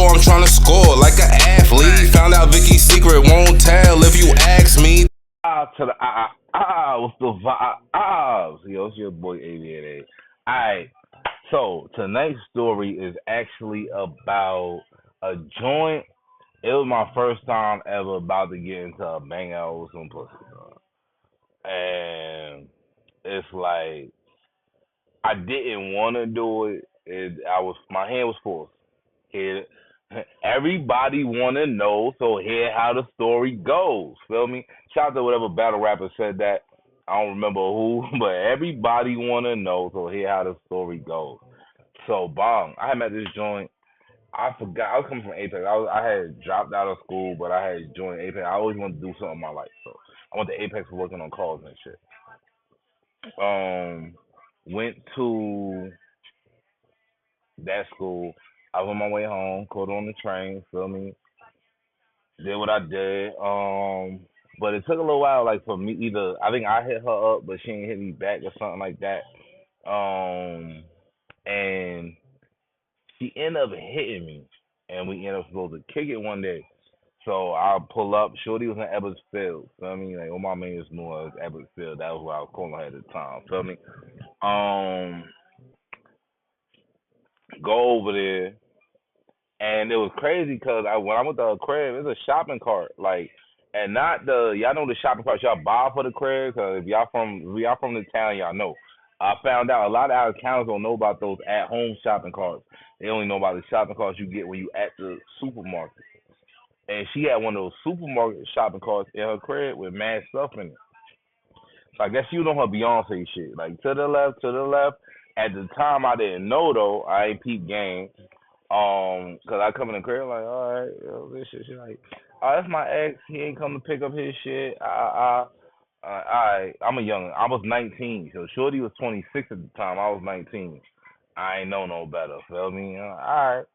I'm trying to score like an athlete. Found out Vicky's secret, won't tell if you ask me. To the what's the Yo, it's your boy Aviator. Alright, so tonight's story is actually about a joint. It was my first time ever about to get into a bangout with some pussy, and it's like I didn't want to do it. My hand was forced. Here, everybody want to know, so here how the story goes. Feel me? Shout out to whatever battle rapper said that. I don't remember who, but everybody want to know, so here how the story goes. So, bong, I had met this joint. I forgot. I was coming from Apex. I had dropped out of school, but I had joined Apex. I always wanted to do something in my life, so I went to Apex for working on calls and shit. Um, Went to that school. I was on my way home, caught on the train, feel me? Did what I did. But it took a little while, like for me either I think I hit her up, but she didn't hit me back or something like that. Um, and she ended up hitting me, and we ended up supposed to kick it one day. So I pull up. Shorty was in Ebbsfield. Feel me? Like all my mates knew I was Ebbsfield. That was where I was calling her at the time. Feel me? Um, go over there. And it was crazy because when I went to her crib, it's a shopping cart, like, and not the y'all know the shopping carts y'all buy for the crib. Cause if y'all from the town, y'all know. I found out a lot of out of towners don't know about those at home shopping carts. They only know about the shopping carts you get when you at the supermarket. And she had one of those supermarket shopping carts in her crib with mad stuff in it. So I guess you know her Beyonce shit, like to the left, to the left. At the time, I didn't know though. I ain't peep game. Cause I come in the crib like, all right, yo, this shit. She like, oh, that's my ex. He ain't come to pick up his shit. I'm a young. I was 19, so Shorty was 26 at the time. I was 19. I ain't know no better. Feel me? All right.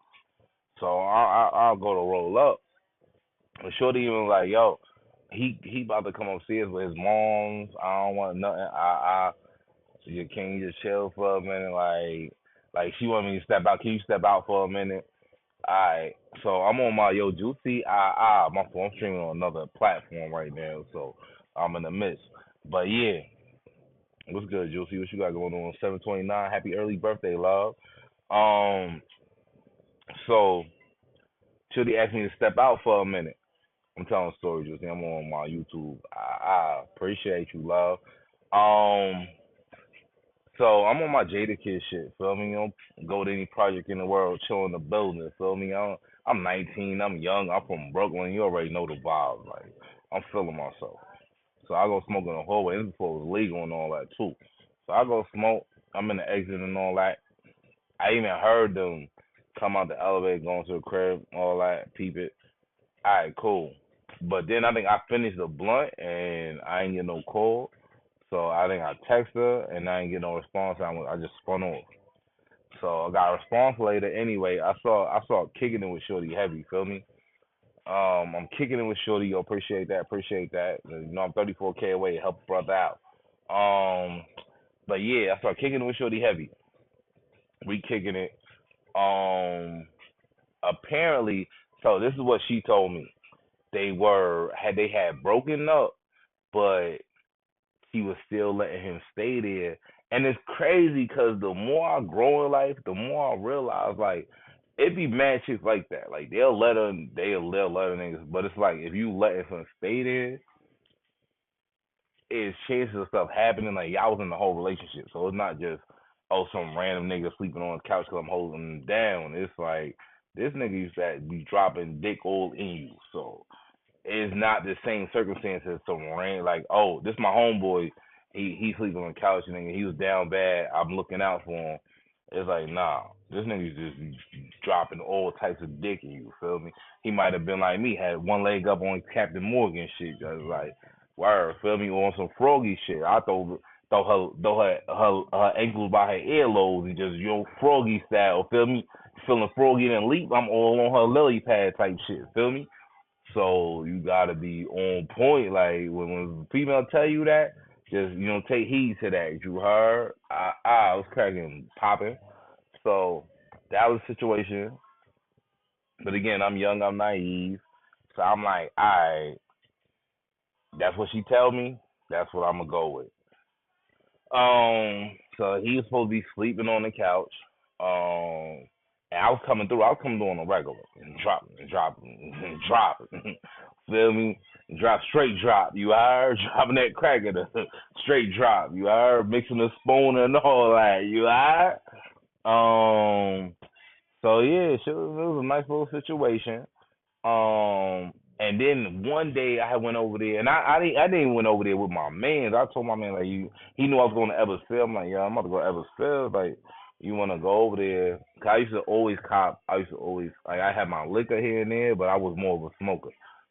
So I'll go to roll up. But Shorty even like, yo, he about to come upstairs with his moms. I don't want nothing. Can you just chill for a minute? Like she want me to step out. Can you step out for a minute? Alright, so I'm on my Juicy. My phone. I'm streaming on another platform right now, so I'm in the midst. But yeah, what's good, Juicy? What you got going on? 729. Happy early birthday, love. Um, so Chili asked me to step out for a minute. I'm telling a story, Juicy. I'm on my YouTube. I appreciate you, love. Um, So I'm on my Jada Kid shit, feel me? You don't go to any project in the world, chill in the building, feel me? I'm 19, I'm young, I'm from Brooklyn. You already know the vibe. Like I'm feeling myself. So I go smoke in the hallway. This before it was legal and all that too. So I go smoke. I'm in the exit and all that. I even heard them come out the elevator, going to the crib, all that, peep it. All right, cool. But then I think I finished the blunt and I ain't get no call. So I think I text her and I didn't get no response. I just spun off. So I got a response later. Anyway, I saw kicking it with Shorty heavy. Feel me? I'm kicking it with Shorty. Yo, appreciate that. Appreciate that. You know I'm 34K away. To help a brother out. Um, but yeah, I started kicking it with Shorty heavy. We kicking it. Um, Apparently, so this is what she told me. They had broken up, but he was still letting him stay there. And it's crazy because the more I grow in life, the more I realize like it be mad chicks like that. Like they'll let her niggas, but it's like if you letting him stay there, it's chances of stuff happening. Like y'all was in the whole relationship, so it's not just some random nigga sleeping on the couch because I'm holding him down. It's like this nigga used to be dropping dick all in you, so it's not the same circumstance as some rain. Like, oh, this my homeboy. He sleeping on the couch and he was down bad. I'm looking out for him. It's like, nah, this nigga's just dropping all types of dick in you. Feel me? He might have been like me, had one leg up on Captain Morgan shit. Just like, word, feel me? On some froggy shit. I throw her ankles by her earlobes and just froggy style. Feel me? Feeling froggy and leap. I'm all on her lily pad type shit. Feel me? So you gotta be on point. Like when female tell you that, just take heed to that. You heard? I was cracking popping. So that was the situation. But again, I'm young, I'm naive, so I'm like, all right, that's what she tell me. That's what I'm gonna go with. So he was supposed to be sleeping on the couch. And I was coming through. I was coming through on a regular and dropping and dropping and dropping. Feel me? Drop straight drop. You heard? Dropping that crack at a straight drop. You heard? Mixing the spoon and all that. You heard? So yeah, it was a nice little situation. And then one day I went over there, and I didn't went over there with my man. I told my man like he knew I was going to Eversfield. I'm like, yo, I'm about to go to Eversfield. Like, you want to go over there? 'Cause I used to always cop. I used to always like I had my liquor here and there, but I was more of a smoker.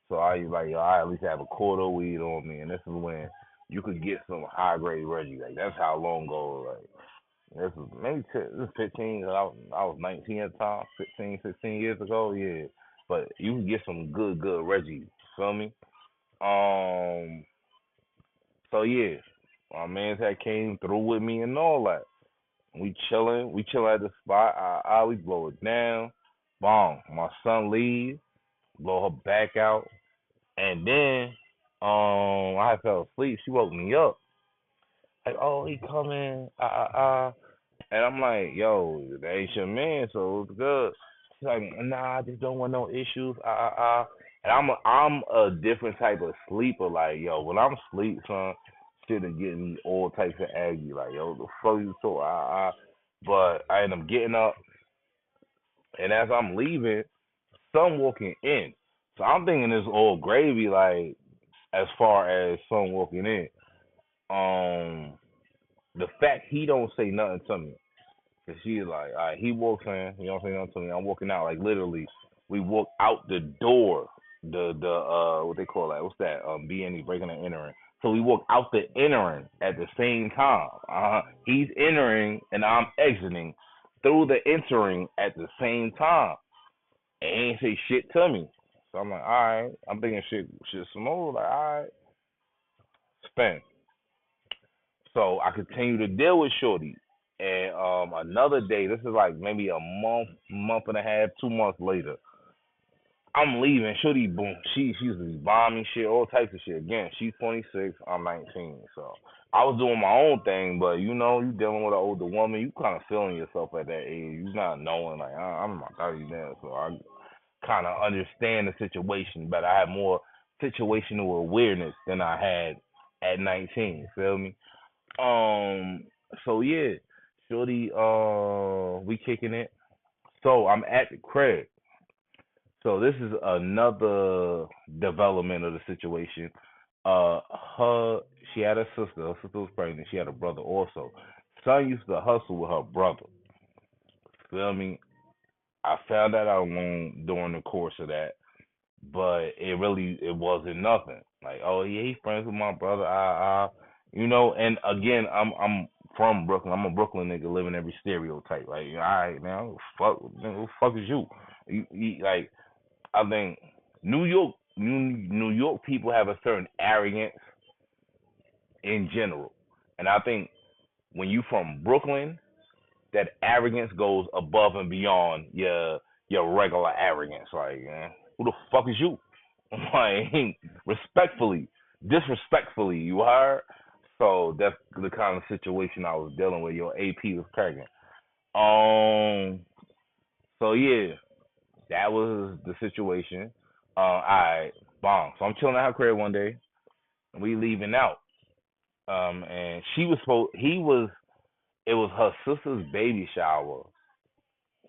So I was like, yo, I at least have a quarter of weed on me, and this is when you could get some high grade Reggie. Like that's how long ago. Like this was maybe this was 15. I was 19 at the time, 15, 16 years ago. Yeah, but you can get some good Reggie. Feel me? Um. So yeah, my man's had came through with me and all that. We chilling. We chill at the spot. We blow it down. Boom. My son leaves. Blow her back out, and then I fell asleep. She woke me up. Like, oh, he coming. And I'm like, yo, that ain't your man, so it's good. She's like, nah, I just don't want no issues. And I'm a different type of sleeper. Like, yo, when I'm asleep, son, shit is getting me all types of aggy. Like, yo, the fuck you so But I end up getting up, and as I'm leaving, son walking in. So I'm thinking it's all gravy. Like, as far as son walking in, um, the fact he don't say nothing to me. Cause she's like, all right, he walks in, you don't say nothing to me. I'm walking out, like literally, we walk out the door, the what they call that? What's that? B&E, breaking and entering. So we walk out the entering at the same time. He's entering and I'm exiting through the entering at the same time. And he ain't say shit to me. So I'm like, all right. I'm thinking shit smooth. Like, all right, spin. So I continue to deal with Shorty. And another day, this is like maybe a month and a half, 2 months later. I'm leaving. Shorty, boom. She used to be bombing shit, all types of shit. Again, she's 26, I'm 19. So I was doing my own thing, but you know, you dealing with an older woman, you kind of feeling yourself at that age. You not knowing like I'm in my 30s now, so I kind of understand the situation, but I have more situational awareness than I had at 19. Feel me? So yeah, Shorty, we kicking it. So I'm at the crib. So this is another development of the situation. Her, she had a sister. Her sister was pregnant. She had a brother also. Son used to hustle with her brother. Feel me? I found that out during the course of that, but it wasn't nothing. Like, oh yeah, he's friends with my brother. You know. And again, I'm from Brooklyn. I'm a Brooklyn nigga living every stereotype. Like, all right, now, fuck, who the fuck is you? Like, I think New York people have a certain arrogance in general, and I think when you from Brooklyn, that arrogance goes above and beyond your regular arrogance. Like, man, who the fuck is you? Like, respectfully, disrespectfully, you heard? So that's the kind of situation I was dealing with. Your AP was pregnant. Um. So yeah, that was the situation. I bomb. So I'm chilling at her crib one day, and we leaving out. And she was supposed. He was. It was her sister's baby shower.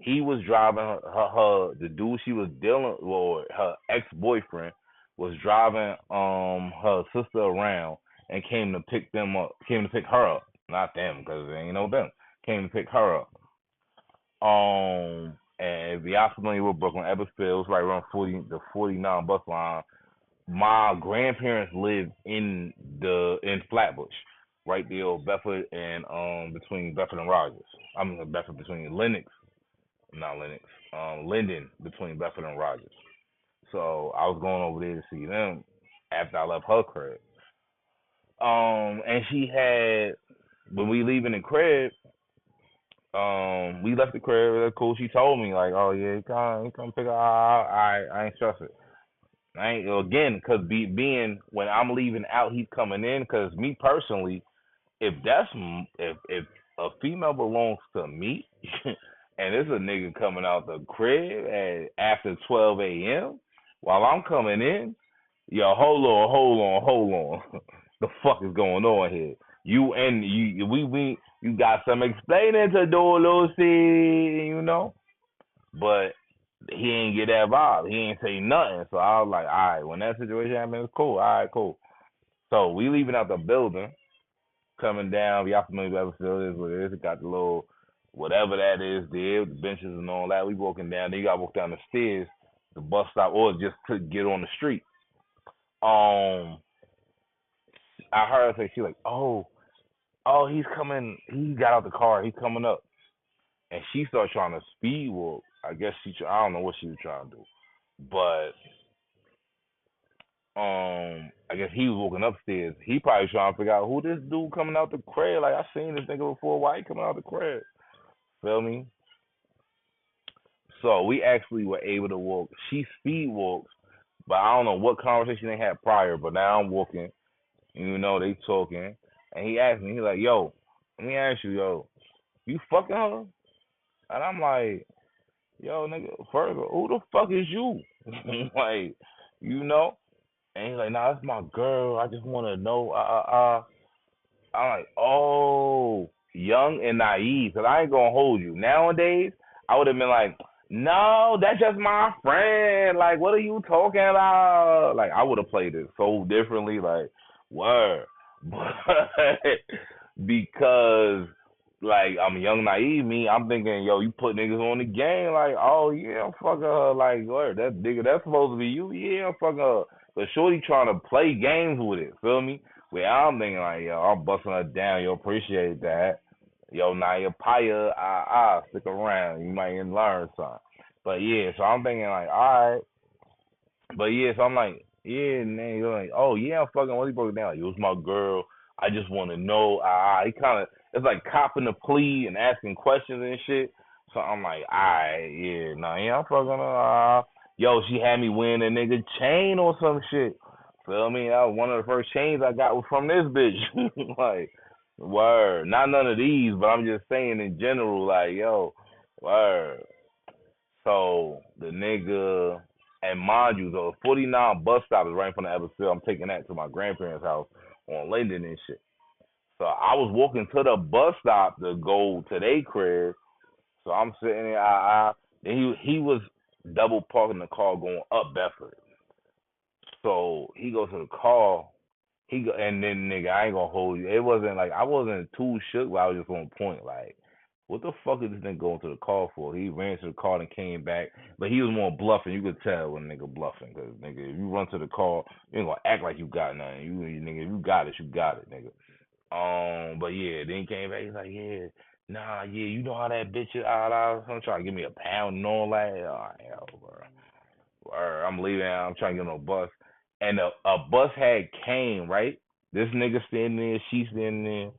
He was driving the dude she was dealing with, her ex boyfriend, was driving her sister around and came to pick her up, not them because they ain't no them, came to pick her up. And if y'all familiar with Brooklyn, Eversfield, it's right around 49 bus line. My grandparents lived in Flatbush, right there, Bedford and between Bedford and Rogers. I mean Bedford between Lennox, not Lennox, Linden between Bedford and Rogers. So I was going over there to see them after I left her crib. And she had when we leaving the crib, We left the crib. That's cool. She told me like, oh yeah, he come pick up. I ain't stressing. I ain't again because being when I'm leaving out, he's coming in. Because me personally, if that's if a female belongs to me, and there's a nigga coming out the crib at after 12 a.m. while I'm coming in, yo, hold on, the fuck is going on here? You got some explaining to do, Lucy, you know, but he ain't get that vibe. He ain't say nothing. So I was like, all right, when that situation happened, it's cool. All right, cool. So we leaving out the building, coming down. Y'all familiar with the facility is what it is. It got the little whatever that is there, the benches and all that. We walking down. Then you gotta walk down the stairs, the bus stop, or just to get on the street. I heard her say she like, he's coming. He got out the car. He's coming up, and she started trying to speed walk. I guess I don't know what she was trying to do, but I guess he was walking upstairs. He probably trying to figure out who this dude coming out the crib. Like I seen this nigga before. Why he coming out the crib? Feel me? So we actually were able to walk. She speed walks, but I don't know what conversation they had prior. But now I'm walking, and you know they talking, and he asked me, he's like, "Yo, let me ask you, yo, you fucking her?" And I'm like, "Yo, nigga, first, who the fuck is you?" Like, you know? And he's like, "Nah, that's my girl. I just want to know." I'm like, "Oh, young and naive." Cause I ain't gonna hold you. Nowadays, I would have been like, "No, that's just my friend. Like, what are you talking about?" Like, I would have played it so differently. Like, word, but because like I'm young, naive, I'm thinking, yo, you put niggas on the game. Like, oh yeah, I'm fucking her. Like, word, that nigga, that's supposed to be you. Yeah, I'm fucking her. But shorty trying to play games with it. Feel me? Where I'm thinking like, yo, I'm busting her down. Yo, appreciate that. Yo, Naya Paya, stick around. You might learn something. But yeah, so I'm thinking like, all right. But yeah, so I'm like, yeah, man. You're like, oh yeah, I'm fucking. What he broke it down? Like, it was my girl. I just want to know. He kind of, it's like copping the plea and asking questions and shit. So I'm like, all right, yeah, nah, yeah, I'm fucking her. Yo, she had me wearing a nigga chain or some shit. Feel me? That was one of the first chains I got was from this bitch. Like, word. Not none of these, but I'm just saying in general, like, yo, word. So the nigga, and mind you, the 49 bus stop is right in front of Everett. I'm taking that to my grandparents' house on Linden and shit. So I was walking to the bus stop to go to their crib. So I'm sitting there. Then he was double parking the car going up Bedford. So he goes to the car. And then nigga, I ain't gonna hold you. It wasn't like I wasn't too shook, but I was just on point. Like, what the fuck is this nigga going to the car for? He ran to the car and came back, but he was more bluffing. You could tell when nigga bluffing, cause nigga, if you run to the car, you ain't gonna act like you got nothing. You nigga, if you got it, you got it, nigga. But yeah, then he came back. He's like, yeah, nah, yeah, you know how that bitch is. I'm trying to give me a pound and all that. Oh, hell, bro. I'm leaving. I'm trying to get on a bus, and a bus had came right. This nigga standing there, she standing there,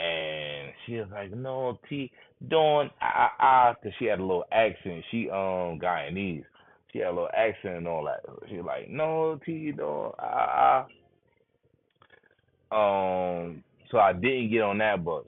and she was like, "No, T, don't cause she had a little accent. She Guyanese. She had a little accent and all that. She was like, "No, T, don't So I didn't get on that bus.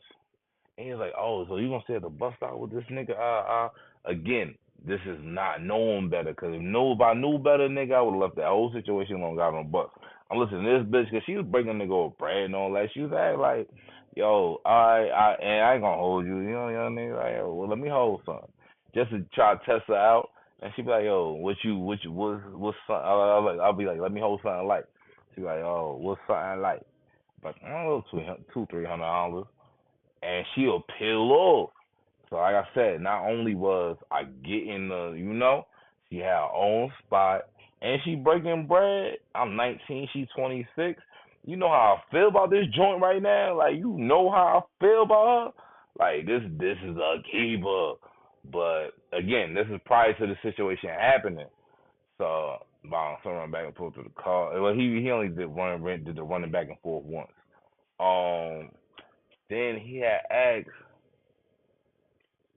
And he was like, "Oh, so you gonna stay at the bus stop with this nigga?" Again, this is not knowing better. Cause if I knew better, nigga, I would have left that whole situation alone, got on the bus. I'm listening to this bitch, cause she was breaking nigga with bread and all that. She was like, "Yo, and I ain't gonna hold you, you know, young nigga. Like, yo, well, let me hold something, just to try to test her out." And she be like, "Yo, what's something?" I'll be like, "Let me hold something light." She be like, "Oh, what's something light?" But I don't know, $200-$300, and she'll peel off. So like I said, not only was I getting she had her own spot and she breaking bread. I'm 19, she's 26. You know how I feel about this joint right now? Like, you know how I feel about her? Like, this is a keeper. But again, this is prior to the situation happening. So so run back and forth to the car. Well, he only did the running back and forth once. Then he had asked,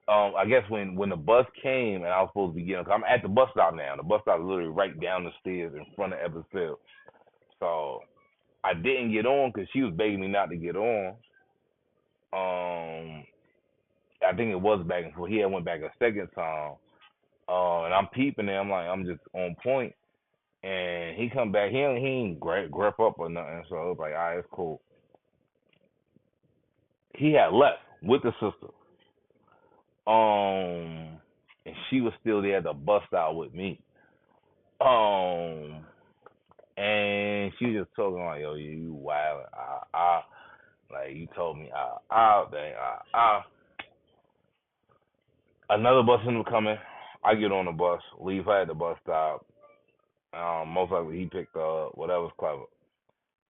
I guess when the bus came and I was supposed to be getting, cause I'm at the bus stop now. The bus stop is literally right down the stairs in front of Evansville. So I didn't get on because she was begging me not to get on. Um, I think it was back and forth. He had went back a second time. And I'm peeping there. I'm like, I'm just on point. And he come back. He ain't grip up or nothing. So I was like, all right, it's cool. He had left with the sister. And she was still there at the bus stop with me. Um, and she was just talking like, yo, you wild, like you told me, dang, Another bus ended up coming. I get on the bus, leave her at the bus stop. Most likely he picked her up, whatever's clever.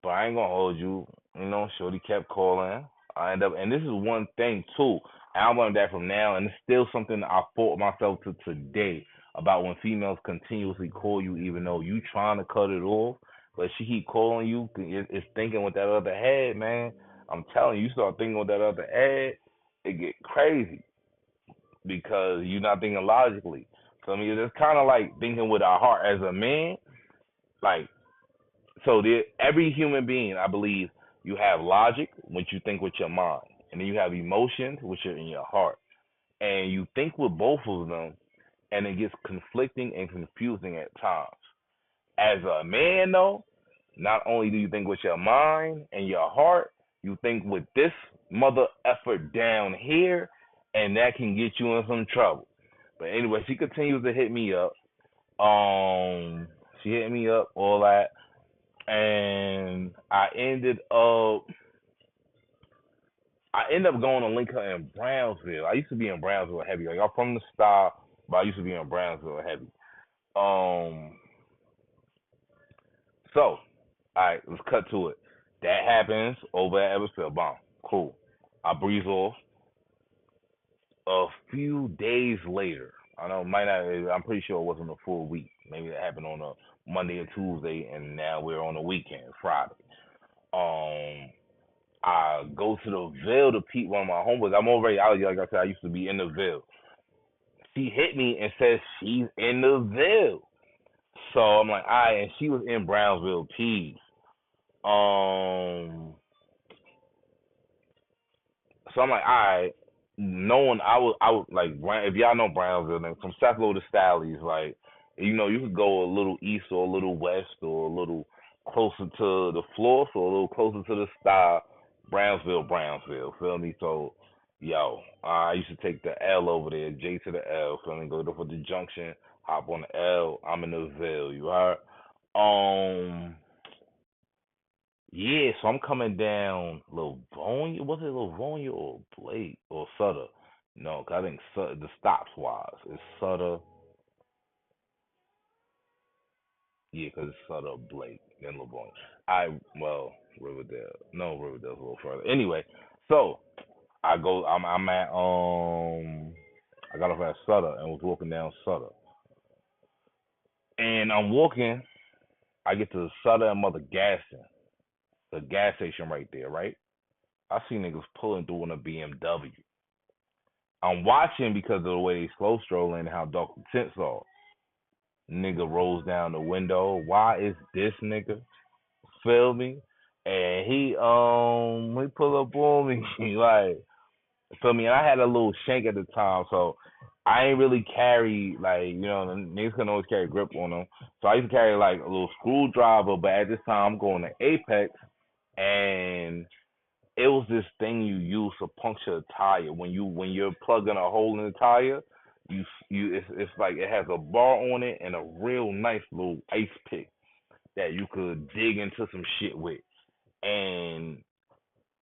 But I ain't gonna hold you. You know, Shorty kept calling. I end up, and this is one thing too. And I learned that from now, and it's still something I fought myself to today about when females continuously call you, even though you trying to cut it off, but she keep calling you. It's thinking with that other head, man. I'm telling you, you start thinking with that other head, it get crazy because you're not thinking logically. So I mean, it's kind of like thinking with our heart as a man, like so every human being, I believe, you have logic, which you think with your mind, and then you have emotions, which are in your heart, and you think with both of them, and it gets conflicting and confusing at times. As a man, though, not only do you think with your mind and your heart, you think with this mother effort down here, and that can get you in some trouble. But anyway, she continues to hit me up. She hit me up, all that, and I ended up going to link her in Brownsville. I used to be in Brownsville heavy. Like I'm from the style, but I used to be in Brownsville heavy. Um, so, all right, let's cut to it. That happens over at Evansville. Bomb. Cool. I breeze off. A few days later, I know it might not. I'm pretty sure it wasn't a full week. Maybe that happened on a Monday or Tuesday, and now we're on the weekend, Friday. Um, I go to the Ville to peep one of my homeboys. I'm already out. Like I said, I used to be in the Ville. She hit me and says she's in the Ville. So I'm like, all right, and she was in Brownsville, Peace. Um, so I'm like, all right, knowing I would like if y'all know Brownsville, then from South Low to Stallies, like you could go a little east or a little west or a little closer to the floor, so a little closer to the style. Brownsville, feel me? So, yo, I used to take the L over there, J to the L, feel me? Go to for the junction, hop on the L, I'm in the Ville, you heard? Um, yeah, so I'm coming down Livonia. Was it Livonia or Blake or Sutter? No, 'cause I think the stops wise it's Sutter. Yeah, 'cause it's Sutter, Blake, then Livonia. Riverdale. No, Riverdale's a little further. Anyway, so I go. I'm at I got off at Sutter and was walking down Sutter, and I'm walking. I get to the Sutter and Mother Gaston, the gas station right there, right? I see niggas pulling through in a BMW. I'm watching because of the way they slow strolling and how dark the tents are. Nigga rolls down the window. Why is this nigga? Feel me? And he pull up on me like, feel me? And I had a little shank at the time, so I ain't really carry like the niggas can always carry grip on them. So I used to carry like a little screwdriver, but at this time I'm going to Apex, and it was this thing you use to puncture a tire when you're plugging a hole in the tire. It's like it has a bar on it and a real nice little ice pick that you could dig into some shit with, and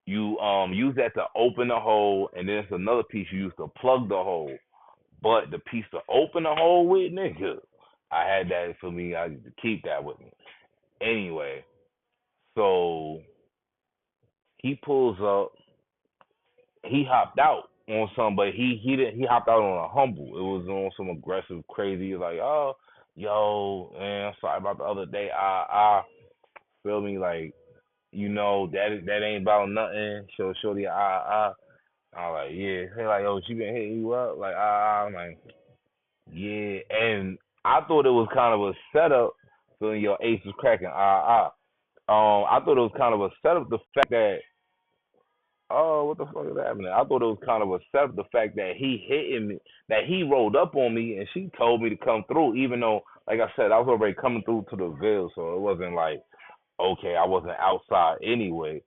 you use that to open the hole, and then it's another piece you use to plug the hole. But the piece to open the hole with, nigga, I had that for me. I used to keep that with me. Anyway, so he pulls up. He hopped out on some, but he didn't. He hopped out on a humble. It was on some aggressive, crazy. He was like, oh, yo, man, I'm sorry about the other day. I feel me, like that ain't about nothing. Shorty, I was like, yeah. He like, yo, she been hitting you up? Like, I'm like, yeah. And I thought it was kind of a setup. So your ace was cracking. I thought it was kind of a setup. The fact that, oh, what the fuck is happening? I thought it was kind of a setup. The fact that he hitting me, that he rolled up on me, and she told me to come through, even though, like I said, I was already coming through to the Ville, so it wasn't like, okay, I wasn't outside anyway.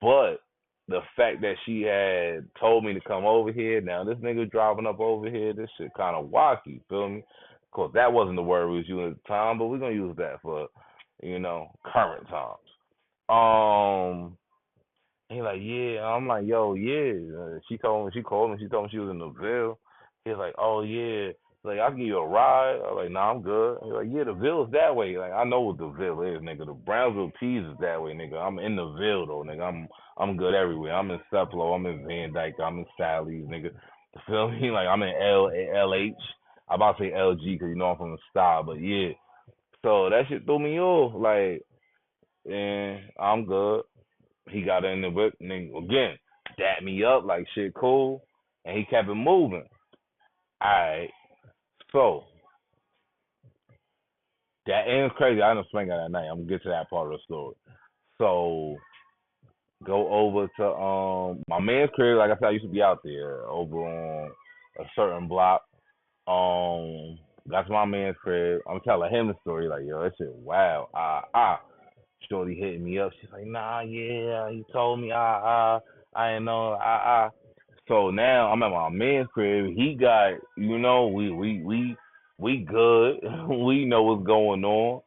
But the fact that she had told me to come over here, now this nigga driving up over here, this shit kind of wacky, feel me? Of course, that wasn't the word we was using at the time, but we're gonna use that for, current times. Um, he like, yeah. I'm like, yo, yeah. She told me, she called me, she told me she was in the Ville. He's like, oh yeah. Like, I'll give you a ride. I'm like, nah, I'm good. He's like, yeah, the Ville's that way. Like, I know what the Ville is, nigga. The Brownsville Peas is that way, nigga. I'm in the Ville though, nigga. I'm good everywhere. I'm in Seplo, I'm in Van Dyke, I'm in Sally's, nigga. You feel me? Like, I'm in LH. I'm about to say LG because you know I'm from the style, but yeah. So that shit threw me off. Like, and I'm good. He got in the whip and then again, dapped me up like shit cool, and he kept it moving. Alright, so that ends crazy. I didn't swing out that night. I'm gonna get to that part of the story. So go over to my man's crib. Like I said, I used to be out there over on a certain block. That's my man's crib. I'm telling him the story. Like, yo, that shit wow. Shorty hitting me up. She's like, nah, yeah, he told me, I ain't know, So now I'm at my man's crib. He got, we good. We know what's going on.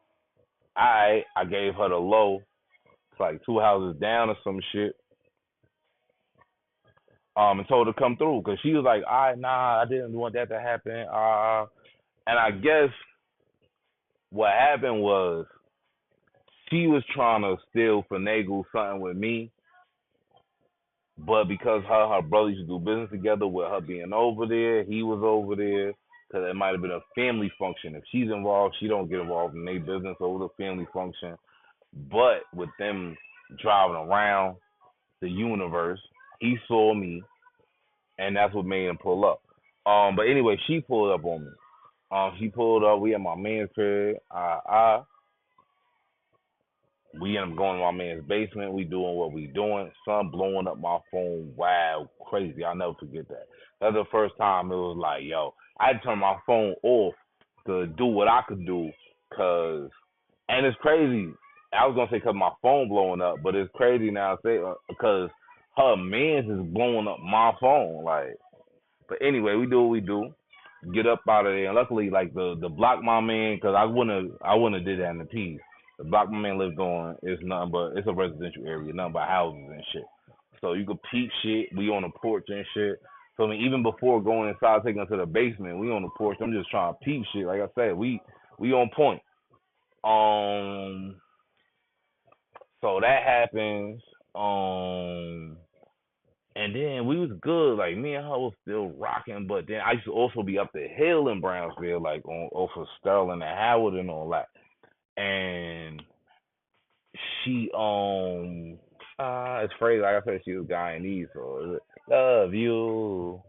I gave her the low. It's like two houses down or some shit. And told her to come through because she was like, all right, nah, I didn't want that to happen. And I guess what happened was she was trying to still finagle something with me. But because her brother used to do business together with her being over there, he was over there because it might have been a family function. If she's involved, she don't get involved in their business over the family function. But with them driving around the universe, he saw me, and that's what made him pull up. But anyway, she pulled up on me. She pulled up. We at my man's crib. We end up going to my man's basement. We doing what we doing. Son blowing up my phone. Wow, crazy. I'll never forget that. That's the first time it was like, yo, I had to turn my phone off to do what I could do. And it's crazy. I was going to say because my phone blowing up, but it's crazy now to say because her man's is blowing up my phone. Like, but anyway, we do what we do. Get up out of there. And luckily, like the block my man, because I wouldn't have did that in the P's. The block my man lived on is nothing but it's a residential area, nothing but houses and shit. So you could peep shit. We on the porch and shit. So I mean, even before going inside, taking us to the basement, we on the porch. I'm just trying to peep shit. Like I said, we on point. Um, so that happens. And then we was good. Like me and her was still rocking, but then I used to also be up the hill in Brownsville, like on off of Sterling and Howard and all that. And she it's crazy. Like I said, she was Guyanese, so love you.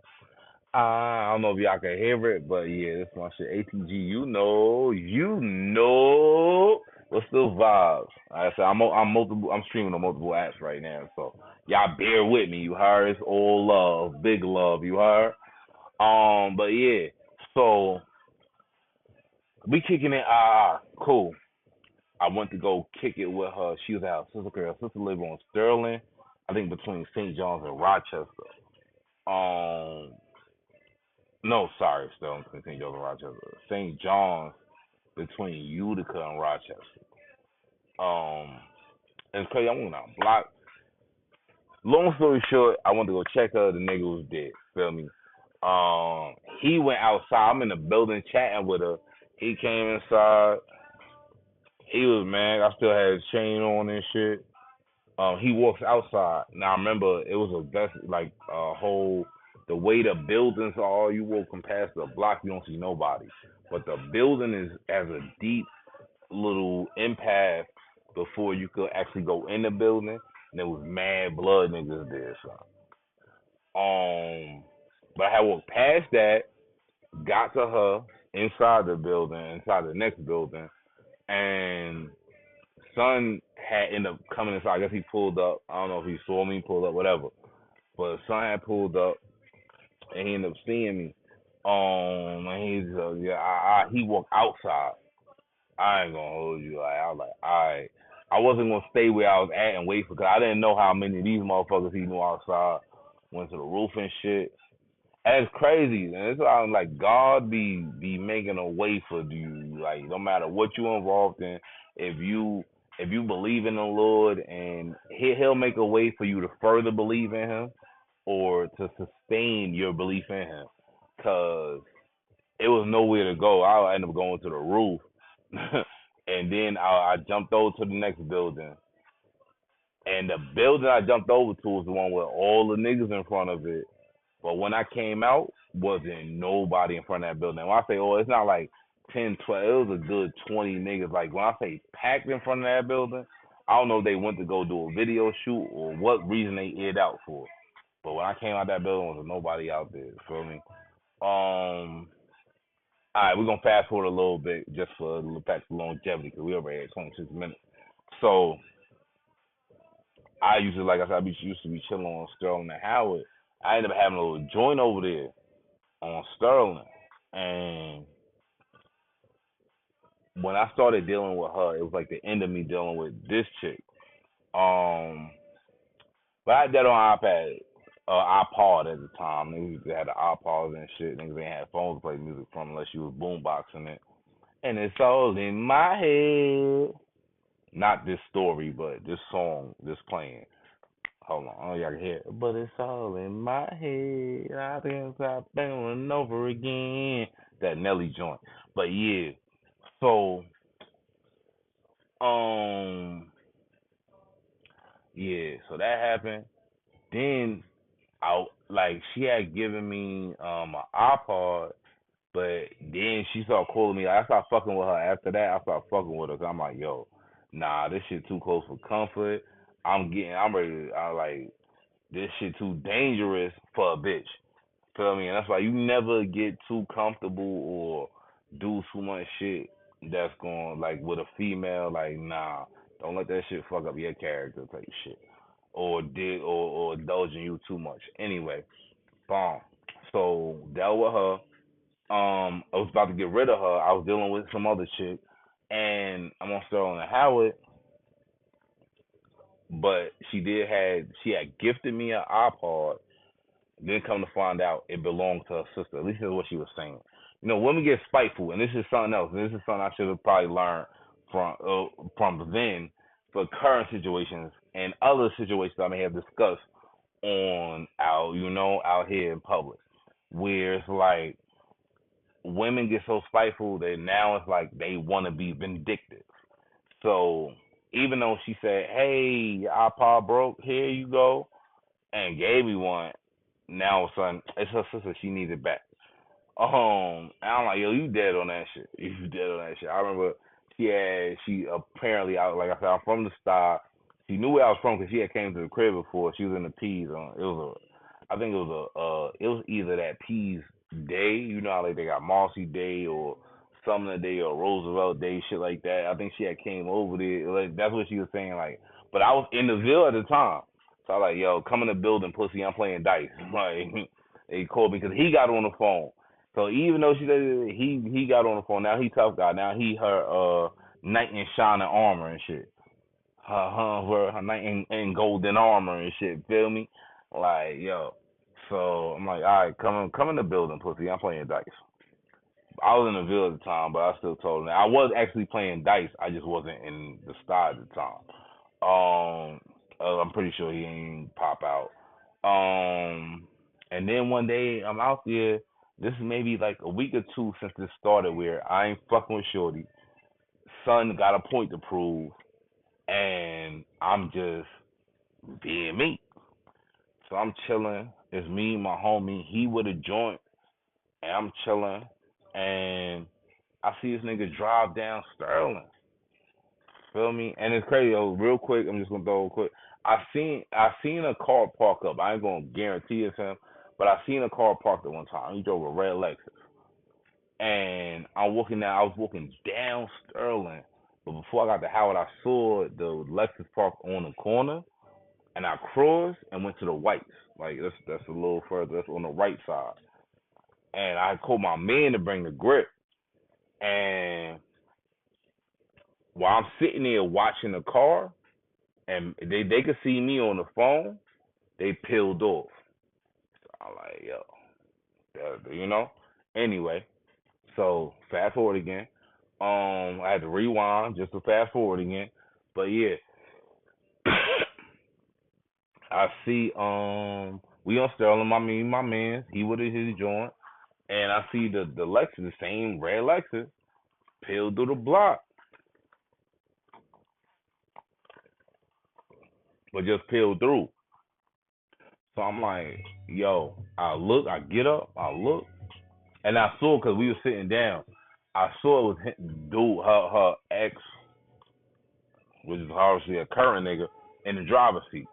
I don't know if y'all can hear it, but yeah, this my shit. ATG, you know. What's the vibes? Like I said, I'm streaming on multiple apps right now, so y'all bear with me. You heard? It's all love, big love. You heard? But yeah, so we kicking it. Cool. I went to go kick it with her. She was at her sister girl. Her sister lived on Sterling, I think between St. John's and Rochester. Um, no, sorry, Sterling between St. John's and Rochester. St. John's between Utica and Rochester. Um, it's crazy. I went on a block. Long story short, I went to go check her. The nigga was dead. Feel me? He went outside. I'm in the building chatting with her. He came inside. He was mad. I still had his chain on and shit. He walks outside. Now I remember it was like a whole the way the buildings are. You walking past the block, you don't see nobody. But the building is as a deep little impasse before you could actually go in the building. And there was mad blood niggas there, son. But I had walked past that, got to her inside the building, inside the next building, and son had ended up coming inside. I guess he pulled up. I don't know if he saw me, pulled up, whatever. But son had pulled up, and he ended up seeing me. And he's he walked outside. I ain't gonna hold you. Like I was like, all right. I wasn't gonna stay where I was at and wait for, cause I didn't know how many of these motherfuckers he knew outside went to the roof and shit. And it's crazy, and it's like God be making a way for you. Like no matter what you involved in, if you believe in the Lord, and he'll make a way for you to further believe in Him or to sustain your belief in Him. Cause it was nowhere to go. I ended up going to the roof, and then I jumped over to the next building. And the building I jumped over to was the one with all the niggas in front of it. But when I came out, wasn't nobody in front of that building. When I say, it's not like 10, 12, it was a good 20 niggas. Like, when I say packed in front of that building, I don't know if they went to go do a video shoot or what reason they aired out for. But when I came out that building, there was nobody out there. You feel me? All right, we're going to fast forward a little bit just for a little back to longevity, because we already had 26 minutes. So, I used to, like I said, used to be chilling on Sterling and Howard. I ended up having a little joint over there on Sterling. And when I started dealing with her, it was like the end of me dealing with this chick. But I had that on iPod at the time. Niggas had the iPods and shit. Niggas ain't had phones to play music from unless you was boomboxing it. And it's all in my head. Not this story, but this song, this playing. Hold on, oh y'all can hear it. But it's all in my head. I think I've been over again. That Nelly joint. But yeah. So so that happened. Then she had given me an iPod, but then she started calling me. I started fucking with her after that. I started fucking with her. 'Cause I'm like, yo, nah, this shit too close for comfort. I'm ready. I like this shit too dangerous for a bitch. Feel me? And that's why you never get too comfortable or do too much shit that's going like with a female. Like, nah, don't let that shit fuck up your character type shit, or indulging you too much. Anyway, bomb. So dealt with her. I was about to get rid of her. I was dealing with some other chick, and I'm on Sterling and Howard. But she had gifted me an iPod. Then come to find out it belonged to her sister. At least that's what she was saying. You know, women get spiteful, and this is something else. This is something I should have probably learned from then for current situations and other situations I may have discussed out here in public, where it's like women get so spiteful that now it's like they want to be vindictive. So even though she said, "Hey, your iPod broke. Here you go," and gave me one, now all of a sudden it's her sister. She needs it back. And I'm like, yo, you dead on that shit. You dead on that shit. I remember she apparently, like I said, I'm from the Star. She knew where I was from because she had came to the crib before. She was in the P's. I think it was either that P's Day. You know how like they got Marcy Day or Sumner Day or Roosevelt Day, shit like that. I think she had came over there. Like that's what she was saying. Like, but I was in the Ville at the time, so I was like, yo, come in the building, pussy. I'm playing dice. Like, he called me because he got on the phone. So even though she said he got on the phone, now he tough guy. Now he her knight in shining armor and shit. Her knight in golden armor and shit. Feel me? Like, yo. So I'm like, all right, come in the building, pussy. I'm playing dice. I was in the Ville at the time, but I still told him. I was actually playing dice. I just wasn't in the Star at the time. I'm pretty sure he ain't pop out. And then one day I'm out there. This is maybe like a week or two since this started, where I ain't fucking with Shorty. Son got a point to prove, and I'm just being me. So I'm chilling. It's me, my homie. He with a joint, and I'm chilling. And I see this nigga drive down Sterling. Feel me? And it's crazy. Real quick, I'm just gonna throw it quick. I seen a car park up. I ain't gonna guarantee it's him. But I seen a car parked at one time. He drove a red Lexus. And I was walking down Sterling. But before I got to Howard, I saw the Lexus parked on the corner. And I crossed and went to the whites. Like, that's a little further. That's on the right side. And I called my man to bring the grip. And while I'm sitting there watching the car, and they could see me on the phone, they peeled off. So I'm like, yo, you know? Anyway, so fast forward again. I had to rewind just to fast forward again. But yeah. I see we on Sterling, my man, he with his joint, and I see the Lexus, the same red Lexus, peeled through the block. But just peeled through. So I'm like, yo, I get up, I look, and I saw, because we were sitting down, I saw it was dude, her ex, which is obviously a current nigga, in the driver's seat.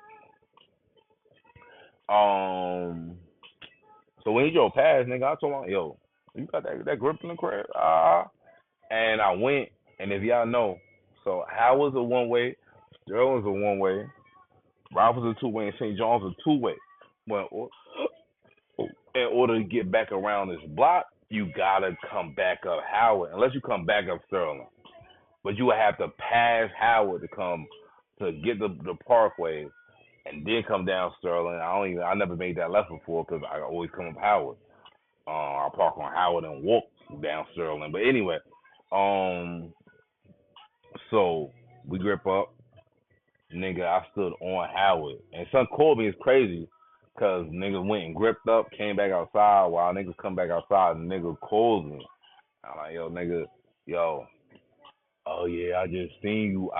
So when he drove past, nigga, I told him, yo, you got that grip in the crib? And I went, and if y'all know, so Howard's a one-way, Sterling's a one-way, Robert's a two-way, and St. John's a two-way. Well, in order to get back around this block, you gotta come back up Howard, unless you come back up Sterling. But you would have to pass Howard to get the Parkway, and then come down Sterling. I never made that left before because I always come up Howard. I park on Howard and walk down Sterling. But anyway, so we grip up. Nigga, I stood on Howard. And son called me, it's crazy, because nigga went and gripped up, came back outside. While niggas come back outside, and nigga calls me. I'm like, yo, nigga, yo. Oh, yeah, I just seen you.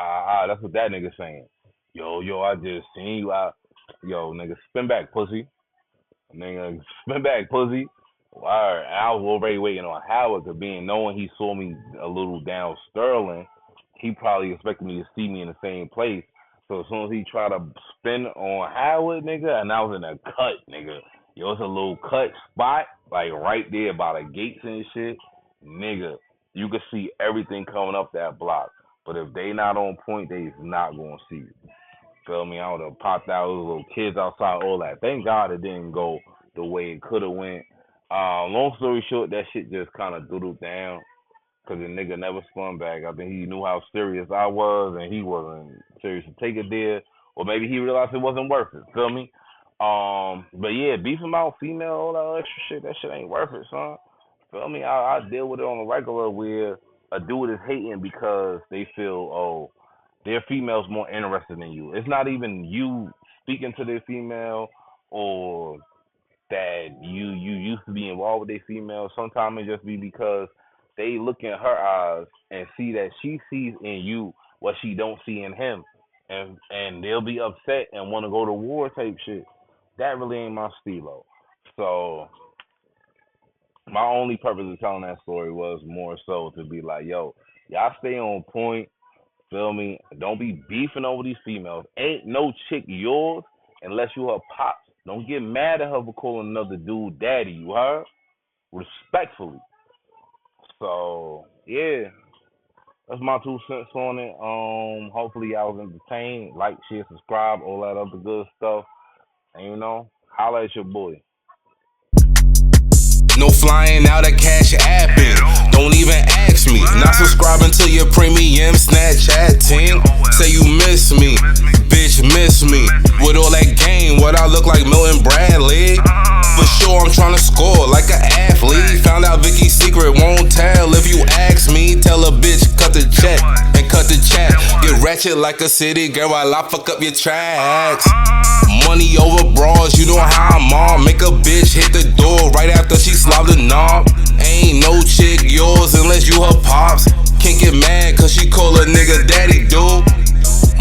That's what that nigga saying. Yo, I just seen you out. Yo, nigga, spin back, pussy. Nigga, spin back, pussy. Word. And I was already waiting on Howard, because knowing he saw me a little down Sterling, he probably expected me to see me in the same place. So as soon as he tried to spin on Howard, nigga, and I was in a cut, nigga. Yo, it's a little cut spot, like right there by the gates and shit. Nigga, you can see everything coming up that block. But if they not on point, they is not going to see you. Feel me? I would have popped out those little kids outside, all that. Thank God it didn't go the way it could have went. Long story short, that shit just kind of doodled down. Because the nigga never spun back. I think he knew how serious I was, and he wasn't serious to take it there. Or maybe he realized it wasn't worth it. Feel me? But yeah, beefing about female, all that extra shit, that shit ain't worth it, son. Feel me? I deal with it on a regular where a dude is hating because they feel, oh, their female's more interested in you. It's not even you speaking to their female or that you used to be involved with their female. Sometimes it just be because they look in her eyes and see that she sees in you what she don't see in him. And they'll be upset and want to go to war type shit. That really ain't my stilo. So my only purpose of telling that story was more so to be like, yo, y'all stay on point. Feel me? Don't be beefing over these females. Ain't no chick yours unless you her pops. Don't get mad at her for calling another dude daddy, you heard? Respectfully. So, yeah. That's my 2 cents on it. Hopefully y'all was entertained. Like, share, subscribe, all that other good stuff. And you know, holla at your boy. No flying out of Cash Apping. Don't even ask me. Not subscribing to your premium Snapchat team. Say you miss me, bitch, miss me. With all that game, what I look like Milton Bradley. For sure I'm trying to score like an athlete. Found out Vicky's secret, won't tell. If you ask me, tell a bitch cut the check and cut the chat. Get ratchet like a city girl while I fuck up your tracks. Money over bras, you know how I'm on. Make a bitch hit the door right after she slob the knob. Ain't no chick yours unless you her pops. Can't get mad cause she call a nigga daddy, dude.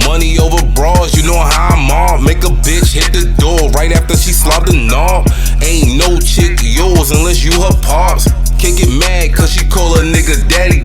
Money over bras, you know how I'm on. Make a bitch hit the door right after she slob the knob. Ain't no chick yours unless you her pops. Can't get mad cause she call a nigga daddy.